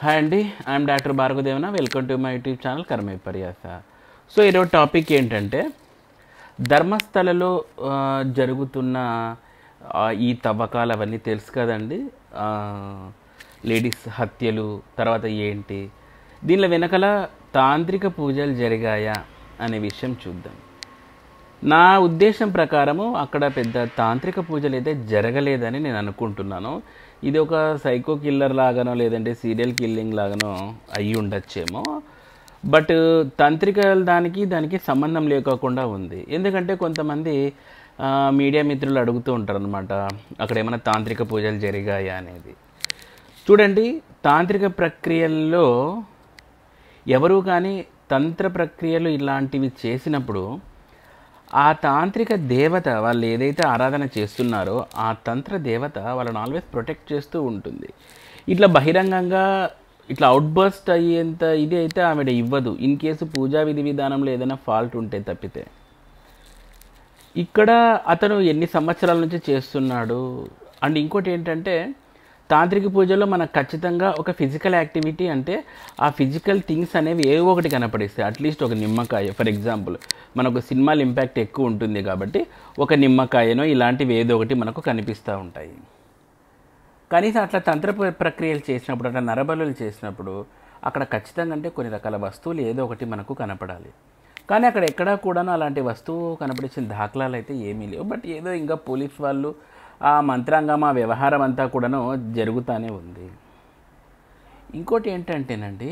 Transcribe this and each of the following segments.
Hi అండి, I'm doctor భార్గవదేవన. Welcome to my YouTube channel కర్మ విపర్యాస. So ఈరోజు టాపిక్ ఏంటంటే ధర్మస్థలలో జరుగుతున్న ఈ తవ్వకాలు అవన్నీ తెలుసు కదండి. లేడీస్ హత్యలు తర్వాత ఏంటి, దీనిలో వెనకల తాంత్రిక పూజలు జరిగాయా అనే విషయం చూద్దాం. నా ఉద్దేశం ప్రకారము అక్కడ పెద్ద తాంత్రిక పూజలు అయితే జరగలేదని నేను అనుకుంటున్నాను. ఇది ఒక సైకో కిల్లర్ లాగానో లేదంటే సీరియల్ కిల్లింగ్ లాగానో అయ్యి ఉండొచ్చేమో. బట్ తాంత్రిక దానికి సంబంధం లేకోకుండా ఉంది. ఎందుకంటే కొంతమంది మీడియా మిత్రులు అడుగుతూ ఉంటారు అనమాట, అక్కడ ఏమైనా తాంత్రిక పూజలు జరిగాయా అనేది. చూడండి, తాంత్రిక ప్రక్రియల్లో ఎవరు కానీ తంత్ర ప్రక్రియలు ఇలాంటివి చేసినప్పుడు ఆ తాంత్రిక దేవత వాళ్ళు ఏదైతే ఆరాధన చేస్తున్నారో ఆ తంత్ర దేవత వాళ్ళని ఆల్వేస్ ప్రొటెక్ట్ చేస్తూ ఉంటుంది. ఇట్లా బహిరంగంగా ఇట్లా అవుట్బర్స్ట్ అయ్యేంత ఇది అయితే ఆవిడ ఇవ్వదు, ఇన్ కేసు పూజా విధి విధానంలో ఏదైనా ఫాల్ట్ ఉంటే తప్పితే. ఇక్కడ అతను ఎన్ని సంవత్సరాల నుంచి చేస్తున్నాడు. అండ్ ఇంకోటి ఏంటంటే తాంత్రిక పూజలో మనకు ఖచ్చితంగా ఒక ఫిజికల్ యాక్టివిటీ, అంటే ఆ ఫిజికల్ థింగ్స్ అనేవి ఏవో ఒకటి కనపడిస్తాయి. అట్లీస్ట్ ఒక నిమ్మకాయ, ఫర్ ఎగ్జాంపుల్ మనకు సినిమాల ఇంపాక్ట్ ఎక్కువ ఉంటుంది కాబట్టి ఒక నిమ్మకాయనో ఇలాంటివి ఏదో ఒకటి మనకు కనిపిస్తూ ఉంటాయి. కనీసం అట్లా తంత్ర ప్రక్రియలు చేసినప్పుడు, అట్లా నరబలులు చేసినప్పుడు అక్కడ ఖచ్చితంగా అంటే కొన్ని రకాల వస్తువులు ఏదో ఒకటి మనకు కనపడాలి. కానీ అక్కడ ఎక్కడా కూడా అలాంటి వస్తువు కనపడించిన దాఖలాలు అయితే ఏమీ లేవు. బట్ ఏదో ఇంకా పోలీస్ వాళ్ళు ఆ మంత్రాంగం ఆ వ్యవహారం అంతా కూడాను జరుగుతూనే ఉంది. ఇంకోటి ఏంటంటేనండి,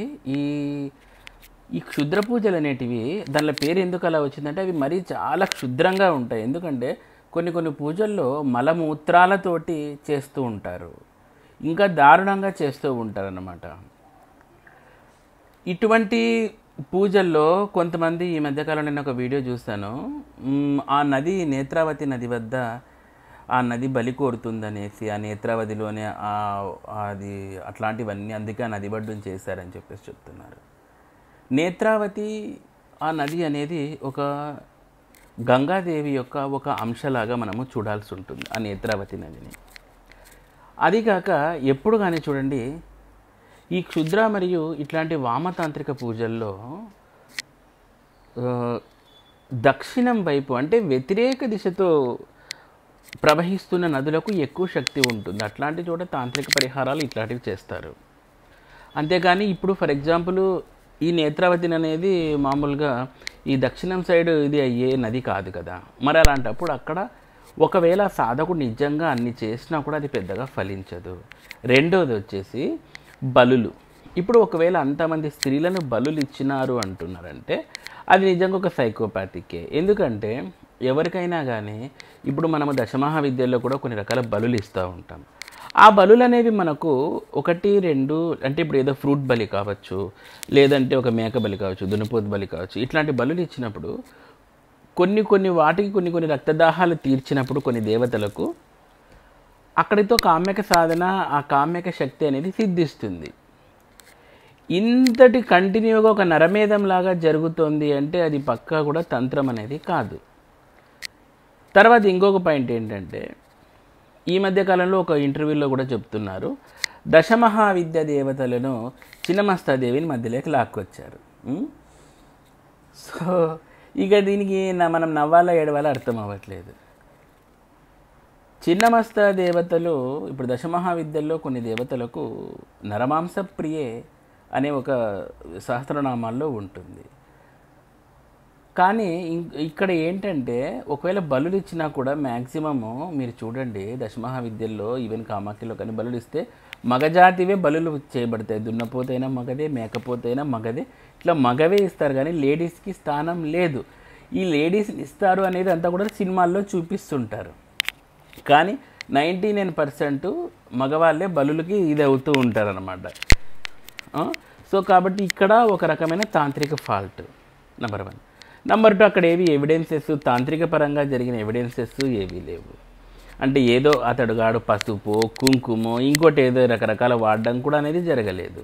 ఈ క్షుద్ర పూజలు అనేటివి దానిలో పేరు ఎందుకు అలా వచ్చిందంటే అవి మరీ చాలా క్షుద్రంగా ఉంటాయి. ఎందుకంటే కొన్ని పూజల్లో మలమూత్రాలతోటి చేస్తూ ఉంటారు, ఇంకా దారుణంగా చేస్తూ ఉంటారు అన్నమాట. ఇటువంటి పూజల్లో కొంతమంది ఈ మధ్యకాలంలో నేను ఒక వీడియో చూస్తాను, ఆ నది నేత్రావతి నది వద్ద ఆ నది బలి కోరుతుందనేసి ఆ నేత్రావతిలోనే అది అట్లాంటివన్నీ అందుకే ఆ నది బడ్డును చేశారని చెప్పేసి చెప్తున్నారు. నేత్రావతి ఆ నది అనేది ఒక గంగాదేవి యొక్క ఒక అంశలాగా మనము చూడాల్సి ఉంటుంది ఆ నేత్రావతి నదిని. అది కాక ఎప్పుడు కానీ చూడండి, ఈ క్షుద్ర మరియు ఇట్లాంటి వామతాంత్రిక పూజల్లో దక్షిణం వైపు అంటే వ్యతిరేక దిశతో ప్రవహిస్తున్న నదులకు ఎక్కువ శక్తి ఉంటుంది. అట్లాంటి చోట తాంత్రిక పరిహారాలు ఇట్లాంటివి చేస్తారు. అంతేగాని ఇప్పుడు ఫర్ ఎగ్జాంపుల్ ఈ నేత్రావతి అనేది మామూలుగా ఈ దక్షిణం సైడ్ ఇది అయ్యే నది కాదు కదా. మరి అలాంటప్పుడు అక్కడ ఒకవేళ సాధకుడు నిజంగా అన్ని చేసినా కూడా అది పెద్దగా ఫలించదు. రెండోది వచ్చేసి బలులు. ఇప్పుడు ఒకవేళ అంతమంది స్త్రీలను బలులు ఇచ్చినారు అంటున్నారంటే అది నిజంగా ఒక సైకోపాతికే. ఎందుకంటే ఎవరికైనా కానీ ఇప్పుడు మనము దశమహావిద్యల్లో కూడా కొన్ని రకాల బలులు ఇస్తూ ఉంటాం. ఆ బలులు అనేవి మనకు 1, 2 అంటే ఇప్పుడు ఏదో ఫ్రూట్ బలి కావచ్చు, లేదంటే ఒక మేక బలి కావచ్చు, దున్నపోతు బలి కావచ్చు. ఇట్లాంటి బలులు ఇచ్చినప్పుడు కొన్ని వాటికి కొన్ని రక్తదాహాలు తీర్చినప్పుడు కొన్ని దేవతలకు అక్కడితో కామ్యక సాధన, ఆ కామ్యక శక్తి అనేది సిద్ధిస్తుంది. ఇంతటి కంటిన్యూగా ఒక నరమేధం లాగా జరుగుతోంది అంటే అది పక్కా కూడా తంత్రం అనేది కాదు. తర్వాత ఇంకొక పాయింట్ ఏంటంటే ఈ మధ్యకాలంలో ఒక ఇంటర్వ్యూలో కూడా చెప్తున్నారు, దశమహావిద్య దేవతలను చిన్నమస్తాదేవిని మధ్యలోకి లాక్కొచ్చారు. సో ఇక దీనికి మనం నవ్వాలా ఏడవాలా అర్థం అవ్వట్లేదు. చిన్నమస్తా దేవతలు ఇప్పుడు దశమహావిద్యల్లో కొన్ని దేవతలకు నరమాంస ప్రియే అనే ఒక సహస్రనామాల్లో ఉంటుంది. కానీ ఇక్కడ ఏంటంటే ఒకవేళ బలులు ఇచ్చినా కూడా మ్యాక్సిమము మీరు చూడండి దశమహావిద్యల్లో ఈవెన్ కామాఖ్యలో కానీ బలులు ఇస్తే మగజాతివే బలులు చేయబడతాయి. దున్నపోతైనా మగదే, మేకపోతైనా మగదే, ఇట్లా మగవే ఇస్తారు. కానీ లేడీస్కి స్థానం లేదు. ఈ లేడీస్ని ఇస్తారు అనేది అంతా కూడా సినిమాల్లో చూపిస్తుంటారు. కానీ 99% మగవాళ్ళే బలులకి ఇది అవుతూ ఉంటారనమాట. సో కాబట్టి ఇక్కడ ఒక రకమైన తాంత్రిక ఫాల్ట్ నెంబర్ 1. నెంబర్ 2, అక్కడ ఏవి ఎవిడెన్సెస్ తాంత్రిక పరంగా జరిగిన ఎవిడెన్సెస్ ఏవీ లేవు. అంటే ఏదో అతడుగాడు పసుపు, కుంకుమ, ఇంకోటి ఏదో రకరకాల వాడడం కూడా అనేది జరగలేదు.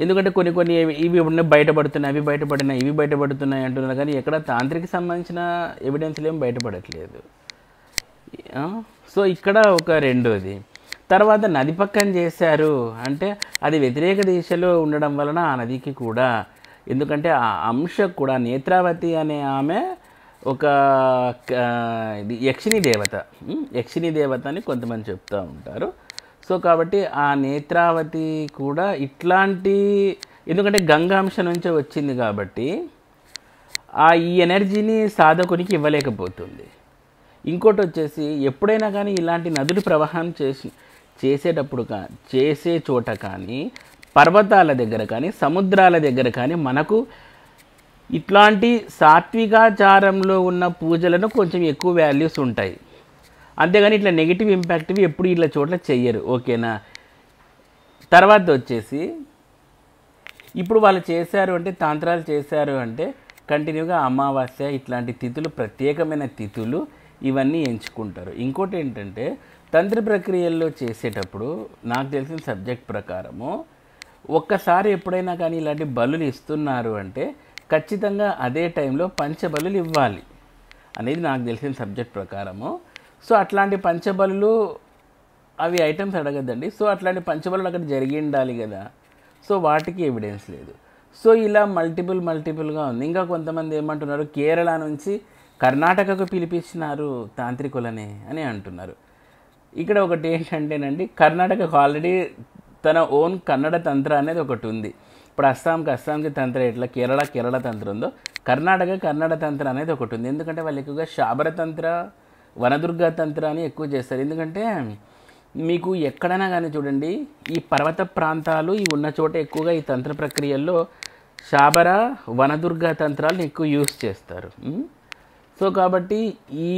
ఎందుకంటే కొన్ని ఇవి బయటపడుతున్నాయి, అవి బయటపడినాయి, ఇవి బయటపడుతున్నాయి అంటున్నారు. కానీ ఎక్కడ తాంత్రిక సంబంధించిన ఎవిడెన్స్లు ఏమి బయటపడట్లేదు. సో ఇక్కడ ఒక రెండోది తర్వాత నది పక్కన చేశారు అంటే అది వ్యతిరేక దిశలో ఉండడం వలన ఆ నదికి కూడా, ఎందుకంటే ఆ అంశ కూడా నేత్రావతి అనే ఆమె ఒక ఇది యక్షిణీ దేవత, యక్షిణీ దేవత అని కొంతమంది చెప్తూ ఉంటారు. సో కాబట్టి ఆ నేత్రావతి కూడా ఇట్లాంటి, ఎందుకంటే గంగాంశ నుంచే వచ్చింది కాబట్టి ఈ ఎనర్జీని సాధకునికి ఇవ్వలేకపోతుంది. ఇంకోటి వచ్చేసి ఎప్పుడైనా కానీ ఇలాంటి నదులు ప్రవాహం చేసేటప్పుడు చేసే చోట కానీ, పర్వతాల దగ్గర కానీ, సముద్రాల దగ్గర కానీ మనకు ఇట్లాంటి సాత్వికాచారంలో ఉన్న పూజలను కొంచెం ఎక్కువ వాల్యూస్ ఉంటాయి. అంతేగాని ఇట్లా నెగిటివ్ ఇంపాక్ట్వి ఎప్పుడు ఇట్లా చోట్ల చెయ్యరు. ఓకేనా. తర్వాత వచ్చేసి ఇప్పుడు వాళ్ళు చేశారు అంటే, తాంత్రాలు చేశారు అంటే కంటిన్యూగా అమావాస్య ఇట్లాంటి తిథులు, ప్రత్యేకమైన తిథులు ఇవన్నీ ఎంచుకుంటారు. ఇంకోటి ఏంటంటే తంత్ర ప్రక్రియల్లో చేసేటప్పుడు నాకు తెలిసిన సబ్జెక్ట్ ప్రకారము ఒక్కసారి ఎప్పుడైనా కానీ ఇలాంటి బలులు ఇస్తున్నారు అంటే ఖచ్చితంగా అదే టైంలో పంచబలులు ఇవ్వాలి అనేది నాకు తెలిసిన సబ్జెక్ట్ ప్రకారము. సో అట్లాంటి పంచబలులు అవి ఐటమ్స్ అడగద్దండి. సో అట్లాంటి పంచబలులు అక్కడ జరిగి ఉండాలి కదా. సో వాటికి ఎవిడెన్స్ లేదు. సో ఇలా మల్టిపుల్గా ఉంది. ఇంకా కొంతమంది ఏమంటున్నారు, కేరళ నుంచి కర్ణాటకకు పిలిపించినారు తాంత్రికులని అని అంటున్నారు. ఇక్కడ ఒకటి ఏంటంటేనండి, కర్ణాటకకు ఆల్రెడీ తన ఓన్ కన్నడ తంత్ర అనేది ఒకటి ఉంది. ఇప్పుడు అస్సాంకి తంత్ర ఎట్లా కేరళ తంత్ర ఉందో, కర్ణాటక తంత్ర అనేది ఒకటి ఉంది. ఎందుకంటే వాళ్ళు ఎక్కువగా శాబర తంత్ర, వనదుర్గ తంత్ర అని ఎక్కువ చేస్తారు. ఎందుకంటే మీకు ఎక్కడైనా కానీ చూడండి, ఈ పర్వత ప్రాంతాలు ఈ ఉన్న చోట ఎక్కువగా ఈ తంత్ర ప్రక్రియల్లో శాబర, వనదుర్గ తంత్రాలను ఎక్కువ యూస్ చేస్తారు. సో కాబట్టి ఈ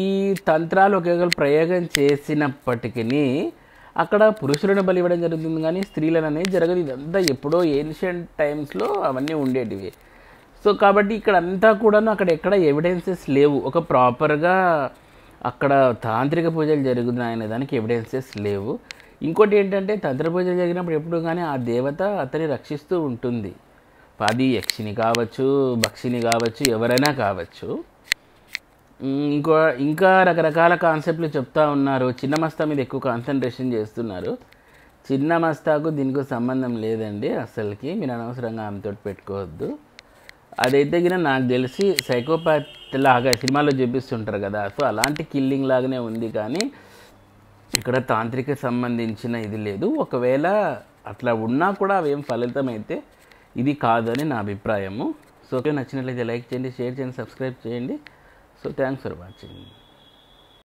తంత్రాలు ఒకవేళ ప్రయోగం చేసినప్పటికీ అక్కడ పురుషులను బలి ఇవ్వడం జరుగుతుంది, కానీ స్త్రీలను అనేది జరగదు. ఇదంతా ఎప్పుడో ఏన్షియంట్ టైమ్స్లో అవన్నీ ఉండేటివి. సో కాబట్టి ఇక్కడ అంతా కూడాను అక్కడ ఎక్కడ ఎవిడెన్సెస్ లేవు. ఒక ప్రాపర్గా అక్కడ తాంత్రిక పూజలు జరుగుతున్నాయనే దానికి ఎవిడెన్సెస్ లేవు. ఇంకోటి ఏంటంటే తంత్ర పూజలు జరిగినప్పుడు ఎప్పుడు కానీ ఆ దేవత అతన్ని రక్షిస్తూ ఉంటుంది. అది యక్షిని కావచ్చు, భక్షిని కావచ్చు, ఎవరైనా కావచ్చు. ఇంకా రకరకాల కాన్సెప్ట్లు చెప్తా ఉన్నారు. చిన్న మస్తా మీద ఎక్కువ కాన్సన్ట్రేషన్ చేస్తున్నారు. చిన్న మస్తాకు దీనికి సంబంధం లేదండి అసలుకి. మీరు అనవసరంగా ఆమెతో పెట్టుకోవద్దు. అదైతే గిన నాకు తెలిసి సైకోపాత్ లాగా సినిమాలో చూపిస్తుంటారు కదా, సో అలాంటి కిల్లింగ్ లాగానే ఉంది. కానీ ఇక్కడ తాంత్రిక సంబంధించిన ఇది లేదు. ఒకవేళ అట్లా ఉన్నా కూడా అవేం ఫలితం అయితే ఇది కాదని నా అభిప్రాయము. సో నచ్చినట్లయితే లైక్ చేయండి, షేర్ చేయండి, సబ్స్క్రైబ్ చేయండి. So thanks for watching.